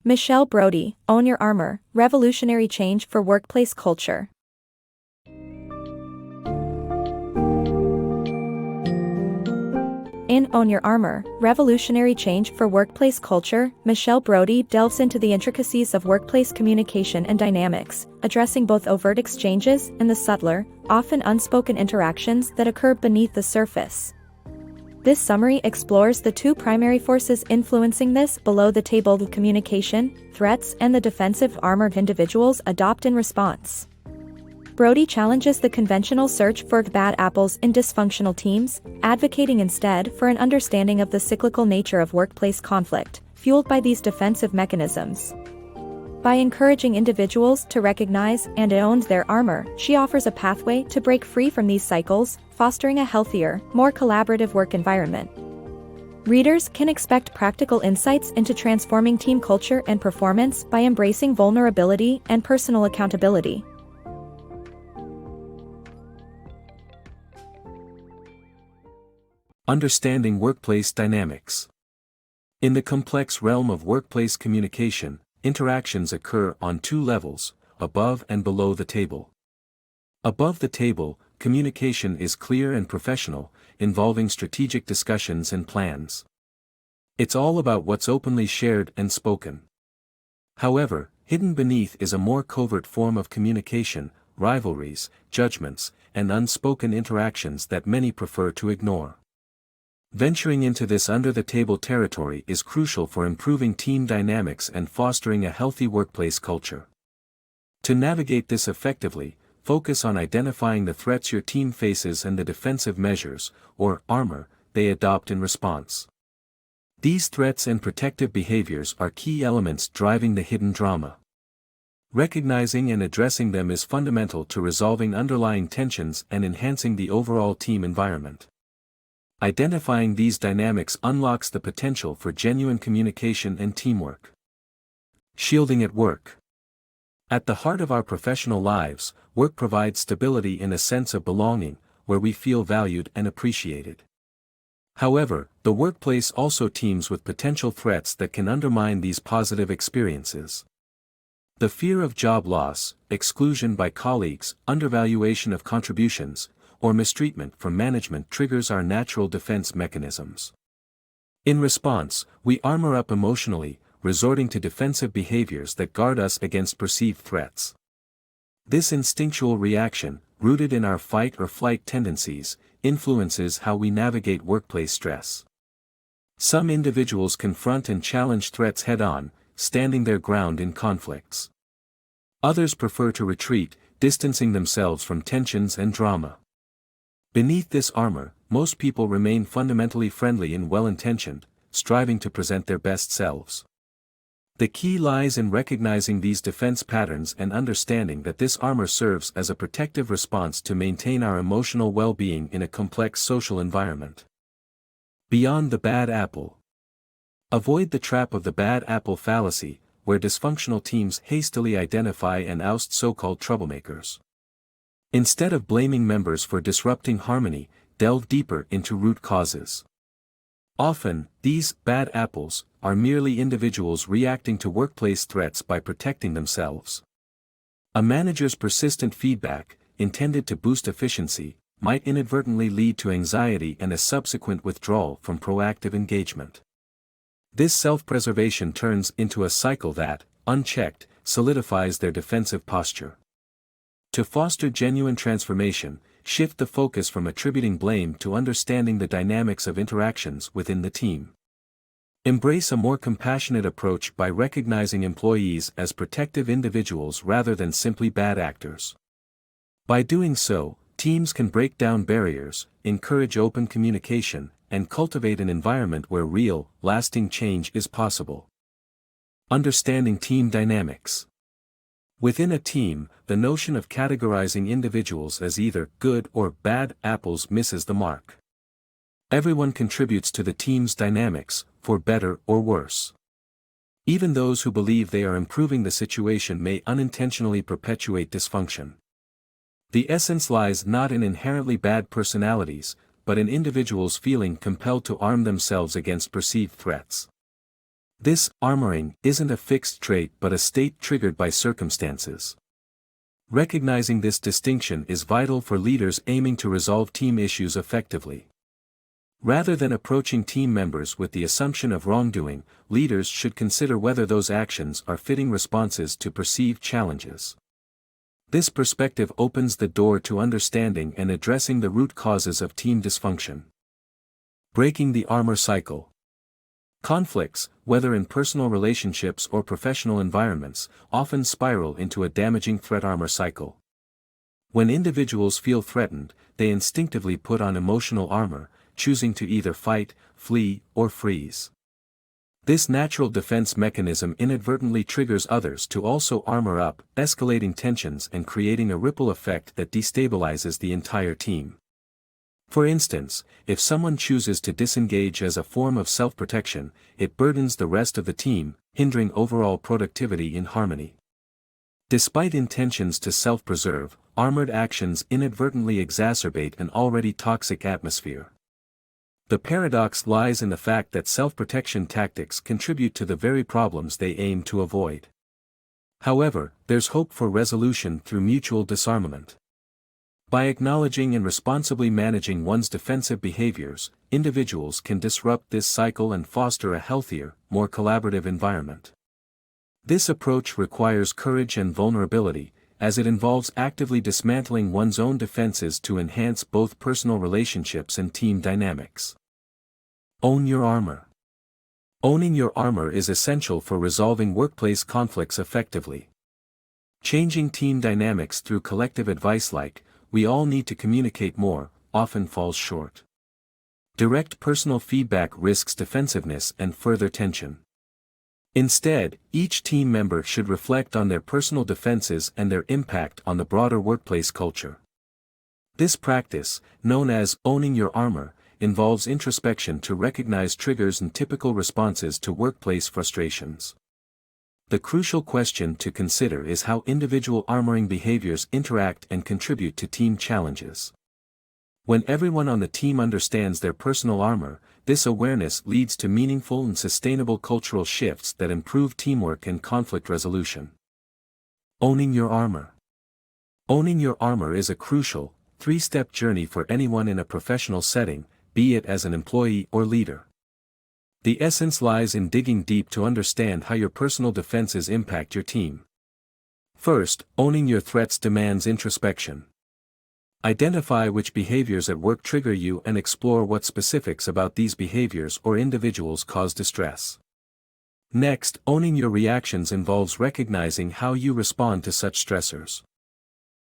Michelle Brody, Own Your Armor, Revolutionary Change for Workplace Culture. In Own Your Armor, Revolutionary Change for Workplace Culture, Michelle Brody delves into the intricacies of workplace communication and dynamics, addressing both overt exchanges and the subtler, often unspoken interactions that occur beneath the surface. This summary explores the two primary forces influencing this below-the-table communication, threats, and the defensive armored individuals adopt in response. Brody challenges the conventional search for bad apples in dysfunctional teams, advocating instead for an understanding of the cyclical nature of workplace conflict, fueled by these defensive mechanisms. By encouraging individuals to recognize and own their armor, she offers a pathway to break free from these cycles, fostering a healthier, more collaborative work environment. Readers can expect practical insights into transforming team culture and performance by embracing vulnerability and personal accountability. Understanding workplace dynamics. In the complex realm of workplace communication, interactions occur on two levels, above and below the table. Above the table, communication is clear and professional, involving strategic discussions and plans. It's all about what's openly shared and spoken. However, hidden beneath is a more covert form of communication, rivalries, judgments, and unspoken interactions that many prefer to ignore. Venturing into this under-the-table territory is crucial for improving team dynamics and fostering a healthy workplace culture. To navigate this effectively, focus on identifying the threats your team faces and the defensive measures, or armor, they adopt in response. These threats and protective behaviors are key elements driving the hidden drama. Recognizing and addressing them is fundamental to resolving underlying tensions and enhancing the overall team environment. Identifying these dynamics unlocks the potential for genuine communication and teamwork. Shielding at work. At the heart of our professional lives, work provides stability and a sense of belonging, where we feel valued and appreciated. However, the workplace also teems with potential threats that can undermine these positive experiences. The fear of job loss, exclusion by colleagues, undervaluation of contributions, or mistreatment from management triggers our natural defense mechanisms. In response, we armor up emotionally, resorting to defensive behaviors that guard us against perceived threats. This instinctual reaction, rooted in our fight-or-flight tendencies, influences how we navigate workplace stress. Some individuals confront and challenge threats head-on, standing their ground in conflicts. Others prefer to retreat, distancing themselves from tensions and drama. Beneath this armor, most people remain fundamentally friendly and well-intentioned, striving to present their best selves. The key lies in recognizing these defense patterns and understanding that this armor serves as a protective response to maintain our emotional well-being in a complex social environment. Beyond the bad apple. Avoid the trap of the bad apple fallacy, where dysfunctional teams hastily identify and oust so-called troublemakers. Instead of blaming members for disrupting harmony, delve deeper into root causes. Often, these bad apples are merely individuals reacting to workplace threats by protecting themselves. A manager's persistent feedback, intended to boost efficiency, might inadvertently lead to anxiety and a subsequent withdrawal from proactive engagement. This self-preservation turns into a cycle that, unchecked, solidifies their defensive posture. To foster genuine transformation, shift the focus from attributing blame to understanding the dynamics of interactions within the team. Embrace a more compassionate approach by recognizing employees as protective individuals rather than simply bad actors. By doing so, teams can break down barriers, encourage open communication, and cultivate an environment where real, lasting change is possible. Understanding team dynamics. Within a team, the notion of categorizing individuals as either good or bad apples misses the mark. Everyone contributes to the team's dynamics, for better or worse. Even those who believe they are improving the situation may unintentionally perpetuate dysfunction. The essence lies not in inherently bad personalities, but in individuals feeling compelled to arm themselves against perceived threats. This armoring isn't a fixed trait but a state triggered by circumstances. Recognizing this distinction is vital for leaders aiming to resolve team issues effectively. Rather than approaching team members with the assumption of wrongdoing, leaders should consider whether those actions are fitting responses to perceived challenges. This perspective opens the door to understanding and addressing the root causes of team dysfunction. Breaking the armor cycle. Conflicts, whether in personal relationships or professional environments, often spiral into a damaging threat armor cycle. When individuals feel threatened, they instinctively put on emotional armor, choosing to either fight, flee, or freeze. This natural defense mechanism inadvertently triggers others to also armor up, escalating tensions and creating a ripple effect that destabilizes the entire team. For instance, if someone chooses to disengage as a form of self-protection, it burdens the rest of the team, hindering overall productivity in harmony. Despite intentions to self-preserve, armored actions inadvertently exacerbate an already toxic atmosphere. The paradox lies in the fact that self-protection tactics contribute to the very problems they aim to avoid. However, there's hope for resolution through mutual disarmament. By acknowledging and responsibly managing one's defensive behaviors, individuals can disrupt this cycle and foster a healthier, more collaborative environment. This approach requires courage and vulnerability, as it involves actively dismantling one's own defenses to enhance both personal relationships and team dynamics. Own your armor. Owning your armor is essential for resolving workplace conflicts effectively. Changing team dynamics through collective advice like, "We all need to communicate more," often falls short. Direct personal feedback risks defensiveness and further tension. Instead, each team member should reflect on their personal defenses and their impact on the broader workplace culture. This practice, known as owning your armor, involves introspection to recognize triggers and typical responses to workplace frustrations. The crucial question to consider is how individual armoring behaviors interact and contribute to team challenges. When everyone on the team understands their personal armor, this awareness leads to meaningful and sustainable cultural shifts that improve teamwork and conflict resolution. Owning your armor. Owning your armor is a crucial, three-step journey for anyone in a professional setting, be it as an employee or leader. The essence lies in digging deep to understand how your personal defenses impact your team. First, owning your threats demands introspection. Identify which behaviors at work trigger you and explore what specifics about these behaviors or individuals cause distress. Next, owning your reactions involves recognizing how you respond to such stressors.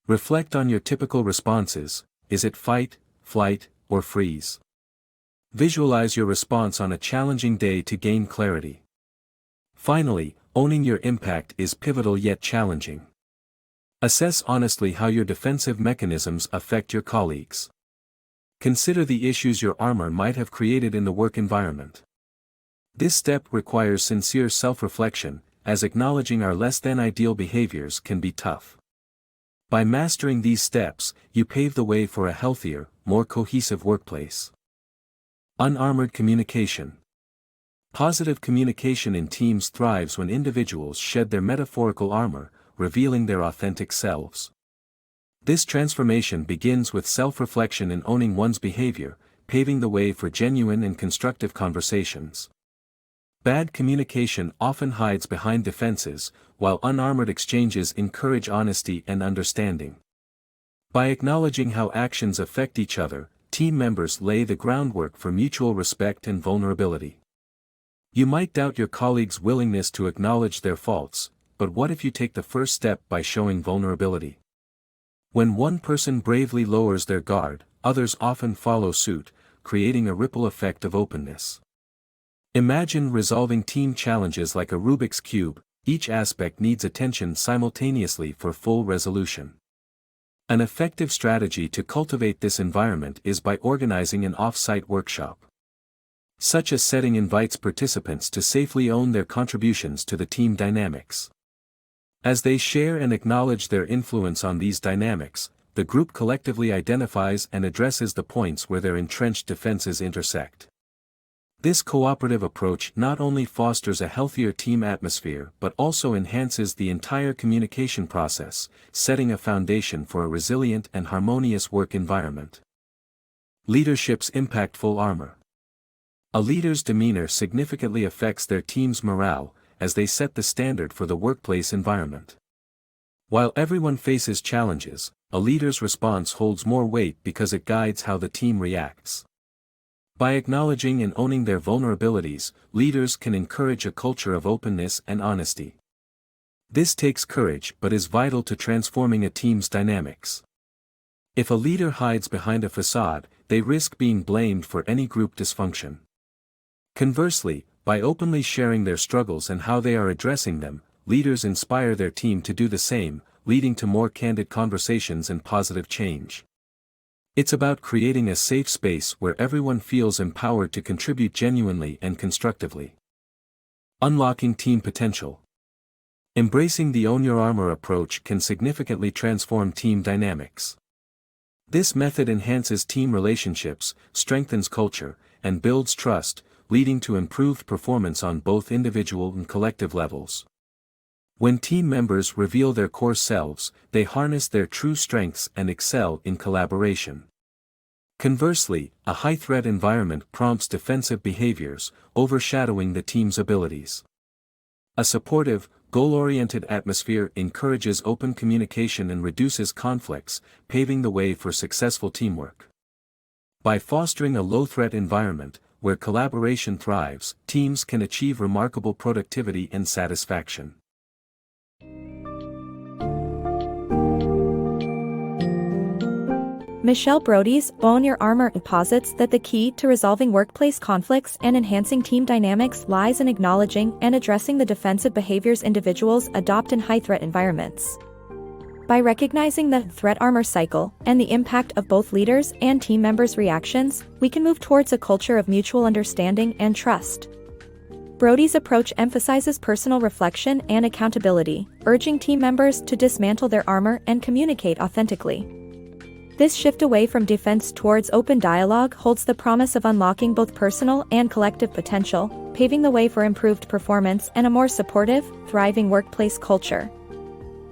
Reflect on your typical responses. Is it fight, flight, or freeze? Visualize your response on a challenging day to gain clarity. Finally, owning your impact is pivotal yet challenging. Assess honestly how your defensive mechanisms affect your colleagues. Consider the issues your armor might have created in the work environment. This step requires sincere self-reflection, as acknowledging our less-than-ideal behaviors can be tough. By mastering these steps, you pave the way for a healthier, more cohesive workplace. Unarmored communication. Positive communication in teams thrives when individuals shed their metaphorical armor, revealing their authentic selves. This transformation begins with self-reflection and owning one's behavior, paving the way for genuine and constructive conversations. Bad communication often hides behind defenses, while unarmored exchanges encourage honesty and understanding. By acknowledging how actions affect each other, team members lay the groundwork for mutual respect and vulnerability. You might doubt your colleagues' willingness to acknowledge their faults, but what if you take the first step by showing vulnerability? When one person bravely lowers their guard, others often follow suit, creating a ripple effect of openness. Imagine resolving team challenges like a Rubik's Cube. Each aspect needs attention simultaneously for full resolution. An effective strategy to cultivate this environment is by organizing an off-site workshop. Such a setting invites participants to safely own their contributions to the team dynamics. As they share and acknowledge their influence on these dynamics, the group collectively identifies and addresses the points where their entrenched defenses intersect. This cooperative approach not only fosters a healthier team atmosphere but also enhances the entire communication process, setting a foundation for a resilient and harmonious work environment. Leadership's impactful armor. A leader's demeanor significantly affects their team's morale, as they set the standard for the workplace environment. While everyone faces challenges, a leader's response holds more weight because it guides how the team reacts. By acknowledging and owning their vulnerabilities, leaders can encourage a culture of openness and honesty. This takes courage but is vital to transforming a team's dynamics. If a leader hides behind a facade, they risk being blamed for any group dysfunction. Conversely, by openly sharing their struggles and how they are addressing them, leaders inspire their team to do the same, leading to more candid conversations and positive change. It's about creating a safe space where everyone feels empowered to contribute genuinely and constructively. Unlocking team potential. Embracing the Own Your Armor approach can significantly transform team dynamics. This method enhances team relationships, strengthens culture, and builds trust, leading to improved performance on both individual and collective levels. When team members reveal their core selves, they harness their true strengths and excel in collaboration. Conversely, a high-threat environment prompts defensive behaviors, overshadowing the team's abilities. A supportive, goal-oriented atmosphere encourages open communication and reduces conflicts, paving the way for successful teamwork. By fostering a low-threat environment, where collaboration thrives, teams can achieve remarkable productivity and satisfaction. Michelle Brody's Own Your Armor posits that the key to resolving workplace conflicts and enhancing team dynamics lies in acknowledging and addressing the defensive behaviors individuals adopt in high-threat environments. By recognizing the threat armor cycle and the impact of both leaders' and team members' reactions, we can move towards a culture of mutual understanding and trust. Brody's approach emphasizes personal reflection and accountability, urging team members to dismantle their armor and communicate authentically. This shift away from defense towards open dialogue holds the promise of unlocking both personal and collective potential, paving the way for improved performance and a more supportive, thriving workplace culture.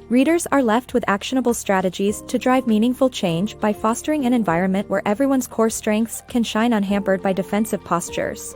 Readers are left with actionable strategies to drive meaningful change by fostering an environment where everyone's core strengths can shine unhampered by defensive postures.